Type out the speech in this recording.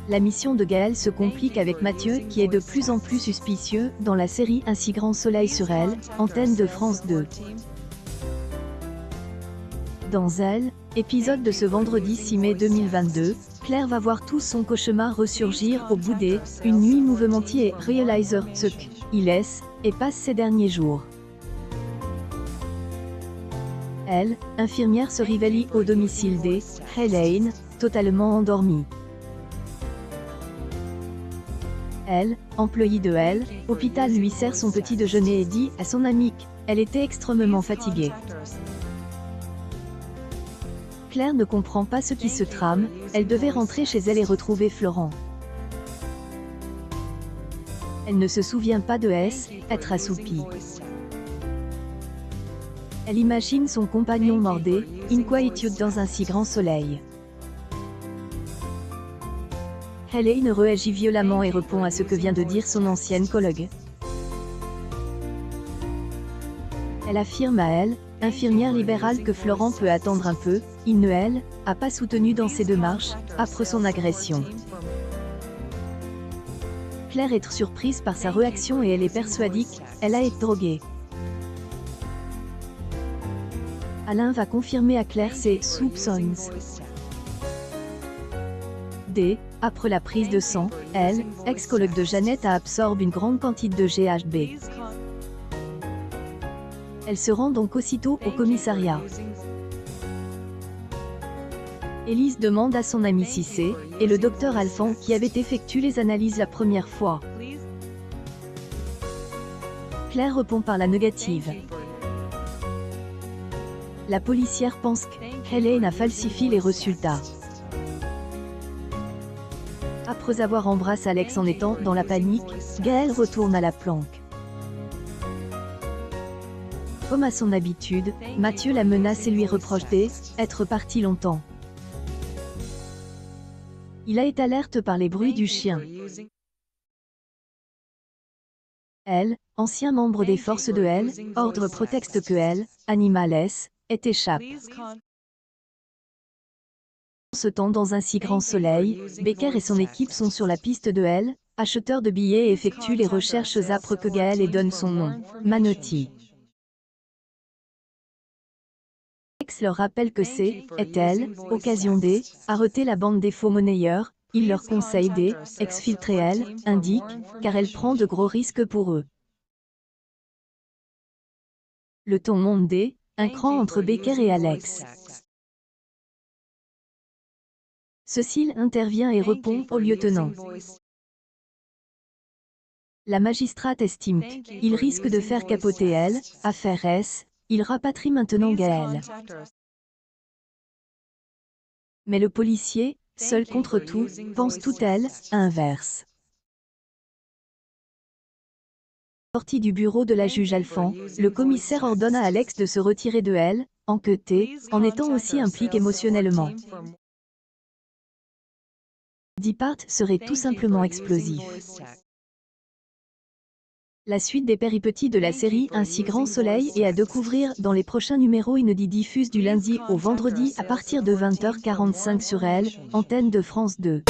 La mission de Gaëlle se complique avec Mathieu qui est de plus en plus suspicieux dans la série Un si grand soleil sur elle, antenne de France 2. Dans Elle, épisode de ce vendredi 6 mai 2022, Claire va voir tout son cauchemar ressurgir au bout une nuit mouvementée et réalise ce qu'il laisse et passe ses derniers jours. Elle, infirmière, se réveille au domicile Hélène, totalement endormie. Elle, employée de hôpital, lui sert son petit déjeuner et dit à son amie qu'elle était extrêmement fatiguée. Claire ne comprend pas ce qui se trame, elle devait rentrer chez elle et retrouver Florent. Elle ne se souvient pas de être assoupie. Elle imagine son compagnon mordé, inquiétude dans un si grand soleil. Hélène réagit violemment et répond à ce que vient de dire son ancienne collègue. Elle affirme à infirmière libérale, que Florent peut attendre un peu, il ne a pas soutenu dans ses démarches, après son agression. Claire est surprise par sa réaction et elle est persuadée qu'elle a été droguée. Alain va confirmer à Claire ses soupçons. Après la prise de sang, ex-collègue de Jeannette, a absorbé une grande quantité de GHB. Elle se rend donc aussitôt au commissariat. Élise demande à son ami si c'est et le docteur Alphand qui avait effectué les analyses la première fois. Claire répond par la négative. La policière pense qu'Hélène a falsifié les résultats. Après avoir embrassé Alex en étant dans la panique, Gaëlle retourne à la planque. Comme à son habitude, Mathieu la menace et lui reproche d'être parti longtemps. Il a été alerte par les bruits du chien. Ancien membre des forces de ordre, prétexte que animal échappe. Ce temps, dans un si grand soleil, Becker et son équipe sont sur la piste de acheteur de billets, et effectuent les recherches âpres que Gaëlle et donne son nom, Manotti. Alex leur rappelle que occasion arrêter la bande des faux monnayeurs. Il leur conseille d'exfiltrer indique, car elle prend de gros risques pour eux. Le ton monte un cran entre Becker et Alex. Cécile intervient et répond au lieutenant. La magistrate estime qu'il risque de faire capoter affaire il rapatrie maintenant Gaëlle. Mais le policier, seul contre tout, pense tout à inverse. Sorti du bureau de la juge Alphand, le commissaire ordonne à Alex de se retirer de enquêter, en étant aussi impliqué émotionnellement. Depart serait tout simplement explosif. La suite des péripéties de la série Un si grand soleil est à découvrir dans les prochains numéros inédits, diffusés du lundi au vendredi à partir de 20h45 sur antenne de France 2.